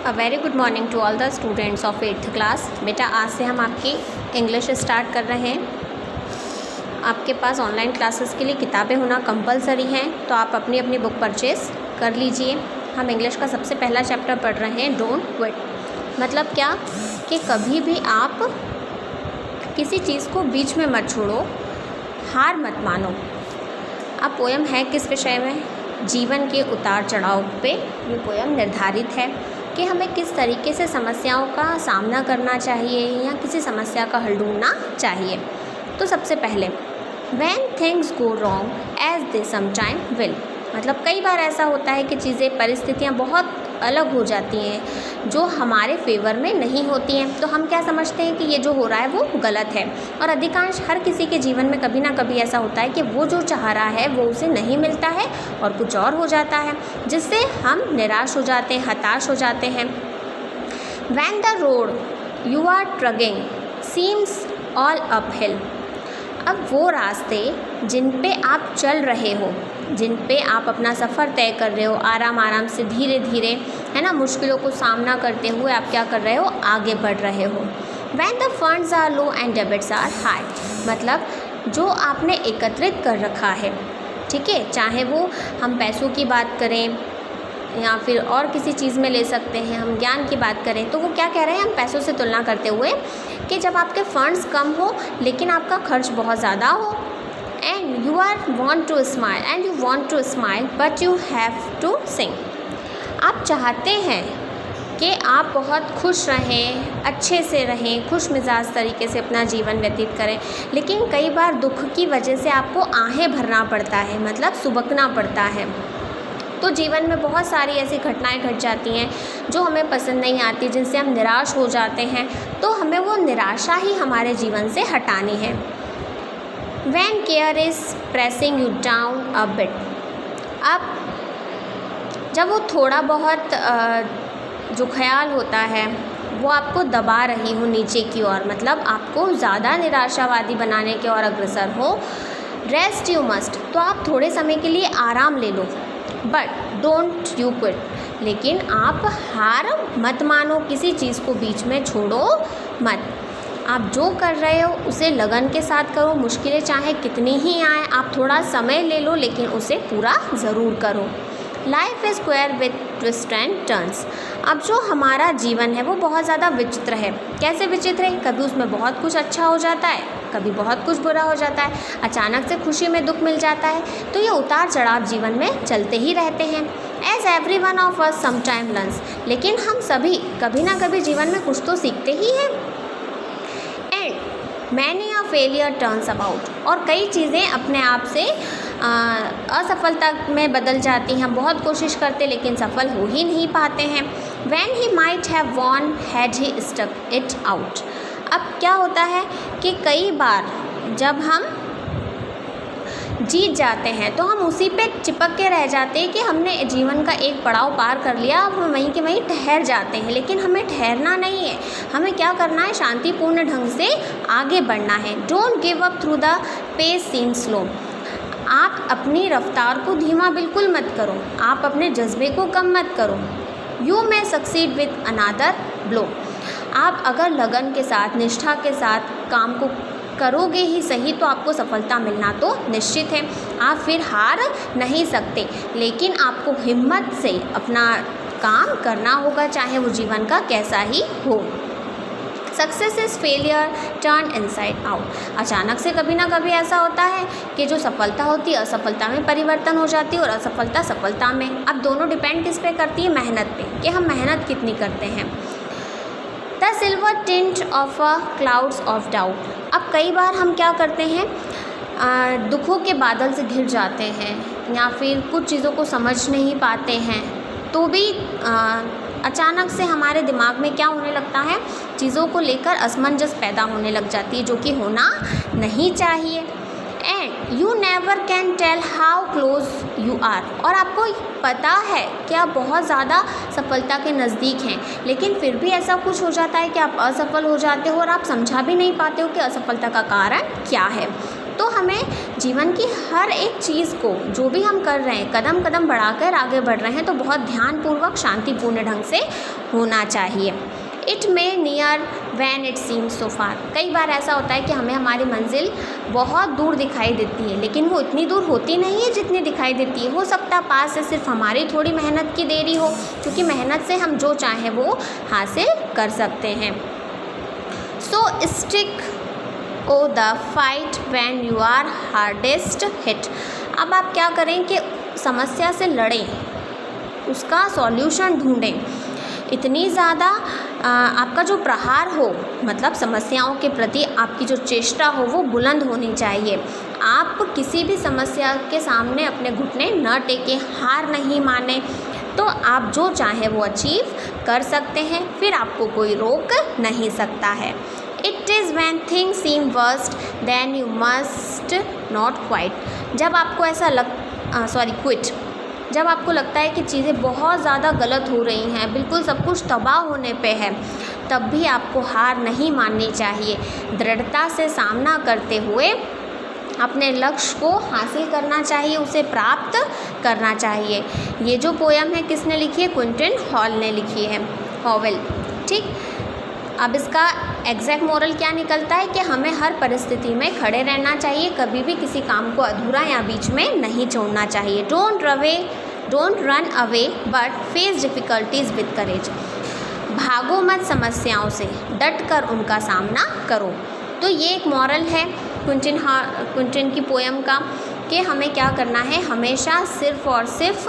A very good morning to all the students of 8th class. बेटा आज से हम आपकी इंग्लिश स्टार्ट कर रहे हैं। आपके पास ऑनलाइन क्लासेस के लिए किताबें होना कंपलसरी हैं, तो आप अपनी अपनी बुक परचेज़ कर लीजिए। हम इंग्लिश का सबसे पहला चैप्टर पढ़ रहे हैं, डोंट क्विट। मतलब क्या कि कभी भी आप किसी चीज़ को बीच में मत छोड़ो, हार मत मानो। अब पोयम है किस विषय में? जीवन के उतार चढ़ाव पे ये पोयम निर्धारित है कि हमें किस तरीके से समस्याओं का सामना करना चाहिए या किसी समस्या का हल ढूंढना चाहिए। तो सबसे पहले When things go wrong as they sometime will, मतलब कई बार ऐसा होता है कि चीज़ें परिस्थितियाँ बहुत अलग हो जाती हैं जो हमारे फेवर में नहीं होती हैं, तो हम क्या समझते हैं कि ये जो हो रहा है वो गलत है। और अधिकांश हर किसी के जीवन में कभी ना कभी ऐसा होता है कि वो जो चाह रहा है वो उसे नहीं मिलता है और कुछ और हो जाता है, जिससे हम निराश हो जाते हैं, हताश हो जाते हैं। When the road you are trudging seems all uphill, अब वो रास्ते जिन पे आप चल रहे हो, जिन पे आप अपना सफ़र तय कर रहे हो, आराम आराम से धीरे धीरे, है ना, मुश्किलों को सामना करते हुए आप क्या कर रहे हो, आगे बढ़ रहे हो। When the funds are low and debits are high, मतलब जो आपने एकत्रित कर रखा है, ठीक है, चाहे वो हम पैसों की बात करें या फिर और किसी चीज़ में ले सकते हैं, हम ज्ञान की बात करें, तो वो क्या कह रहे हैं, हम पैसों से तुलना करते हुए कि जब आपके फंड्स कम हो लेकिन आपका खर्च बहुत ज़्यादा हो, and you are want to smile and you want to smile but you have to sing. आप चाहते हैं कि आप बहुत खुश रहें, अच्छे से रहें, खुश मिजाज तरीके से अपना जीवन व्यतीत करें, लेकिन कई बार दुख की वजह से आपको आहें भरना पड़ता है, मतलब सुबकना पड़ता है। तो जीवन में बहुत सारी ऐसी घटनाएं घट जाती हैं जो हमें पसंद नहीं आती, जिनसे हम निराश हो जाते हैं, तो हमें वो निराशा ही हमारे जीवन से हटानी है। When care is pressing you down a bit, अब जब वो थोड़ा बहुत जो ख्याल होता है वो आपको दबा रही हो नीचे की ओर, मतलब आपको ज़्यादा निराशावादी बनाने की ओर अग्रसर हो, रेस्ट यू मस्ट, तो आप थोड़े समय के लिए आराम ले लो, बट डोंट यू क्विट, लेकिन आप हार मत मानो, किसी चीज़ को बीच में छोड़ो मत। आप जो कर रहे हो उसे लगन के साथ करो, मुश्किलें चाहे कितनी ही आए, आप थोड़ा समय ले लो, लेकिन उसे पूरा ज़रूर करो। Life is square with twist and turns, अब जो हमारा जीवन है वो बहुत ज़्यादा विचित्र है। कैसे विचित्र है? कभी उसमें बहुत कुछ अच्छा हो जाता है, कभी बहुत कुछ बुरा हो जाता है, अचानक से खुशी में दुख मिल जाता है, तो ये उतार चढ़ाव जीवन में चलते ही रहते हैं। As every one of us sometime learns, लेकिन हम सभी कभी ना कभी जीवन में कुछ तो सीखते ही हैं। And many a failure turns about, और कई चीज़ें अपने आप से असफलता में बदल जाती हैं। हम बहुत कोशिश करते लेकिन सफल हो ही नहीं पाते हैं। When he might have won had he stuck it out, अब क्या होता है कि कई बार जब हम जीत जाते हैं तो हम उसी पे चिपक के रह जाते हैं कि हमने जीवन का एक पड़ाव पार कर लिया, अब हम वहीं के वहीं ठहर जाते हैं, लेकिन हमें ठहरना नहीं है। हमें क्या करना है? शांतिपूर्ण ढंग से आगे बढ़ना है। Don't give up through the pace seen slow, आप अपनी रफ्तार को धीमा बिल्कुल मत करो, आप अपने जज्बे को कम मत करो। You may succeed with another blow, आप अगर लगन के साथ, निष्ठा के साथ काम को करोगे ही सही तो आपको सफलता मिलना तो निश्चित है। आप फिर हार नहीं सकते, लेकिन आपको हिम्मत से अपना काम करना होगा, चाहे वो जीवन का कैसा ही हो। Success is failure turn inside out, अचानक से कभी ना कभी ऐसा होता है कि जो सफलता होती है असफलता में परिवर्तन हो जाती है, और असफलता सफलता में। अब दोनों डिपेंड किस पे करती है? मेहनत पे, कि हम मेहनत कितनी करते हैं। The silver tint of a clouds of doubt, अब कई बार हम क्या करते हैं, दुखों के बादल से घिर जाते हैं या फिर कुछ चीज़ों को समझ नहीं पाते हैं, तो भी अचानक से हमारे दिमाग में क्या होने लगता है, चीज़ों को लेकर असमंजस पैदा होने लग जाती है, जो कि होना नहीं चाहिए। And you never can tell how close you are, और आपको पता है कि आप बहुत ज़्यादा सफलता के नज़दीक हैं, लेकिन फिर भी ऐसा कुछ हो जाता है कि आप असफल हो जाते हो और आप समझा भी नहीं पाते हो कि असफलता का कारण क्या है। तो हमें जीवन की हर एक चीज़ को, जो भी हम कर रहे हैं, कदम कदम बढ़ाकर आगे बढ़ रहे हैं, तो बहुत ध्यानपूर्वक शांतिपूर्ण ढंग से होना चाहिए। It may near when it seems so far. कई बार ऐसा होता है कि हमें हमारी मंजिल बहुत दूर दिखाई देती है, लेकिन वो इतनी दूर होती नहीं है जितनी दिखाई देती है। हो सकता है पास से सिर्फ हमारी थोड़ी मेहनत की देरी हो, क्योंकि मेहनत से हम जो चाहें वो हासिल कर सकते हैं। So stick to the fight when you are hardest hit. अब आप क्या करें कि समस्या से लड़ें, उसका सॉल्यूशन ढूंढें। इतनी ज़्यादा आपका जो प्रहार हो, मतलब समस्याओं के प्रति आपकी जो चेष्टा हो वो बुलंद होनी चाहिए। आप किसी भी समस्या के सामने अपने घुटने न टेकें, हार नहीं माने, तो आप जो चाहें वो अचीव कर सकते हैं, फिर आपको कोई रोक नहीं सकता है। It is when things seam worst then you must not quite. जब आपको ऐसा क्विट जब आपको लगता है कि चीज़ें बहुत ज़्यादा गलत हो रही हैं, बिल्कुल सब कुछ तबाह होने पे है, तब भी आपको हार नहीं माननी चाहिए। दृढ़ता से सामना करते हुए अपने लक्ष्य को हासिल करना चाहिए, उसे प्राप्त करना चाहिए। ये जो पोयम है किसने लिखी है? क्विंटन हॉल ने लिखी है, हॉवेल। ठीक, अब इसका एग्जैक्ट मोरल क्या निकलता है कि हमें हर परिस्थिति में खड़े रहना चाहिए, कभी भी किसी काम को अधूरा या बीच में नहीं छोड़ना चाहिए। Don't run away but face difficulties with courage. भागो मत समस्याओं से, डट कर उनका सामना करो। तो ये एक मॉरल है क्विंटन की पोयम का कि हमें क्या करना है, हमेशा सिर्फ़ और सिर्फ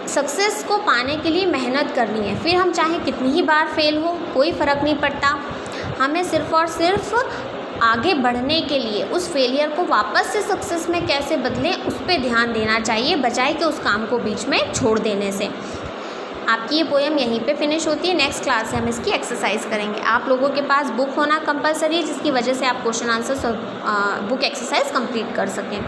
सक्सेस को पाने के लिए मेहनत करनी है। फिर हम चाहे कितनी ही बार फेल हो, कोई फ़र्क नहीं पड़ता। हमें सिर्फ़ और सिर्फ आगे बढ़ने के लिए उस फेलियर को वापस से सक्सेस में कैसे बदलें, उस पर ध्यान देना चाहिए, बजाय कि उस काम को बीच में छोड़ देने से। आपकी ये पोयम यहीं पे फिनिश होती है। नेक्स्ट क्लास से हम इसकी एक्सरसाइज करेंगे। आप लोगों के पास बुक होना कंपलसरी है, जिसकी वजह से आप question answer book exercise complete कर सकें।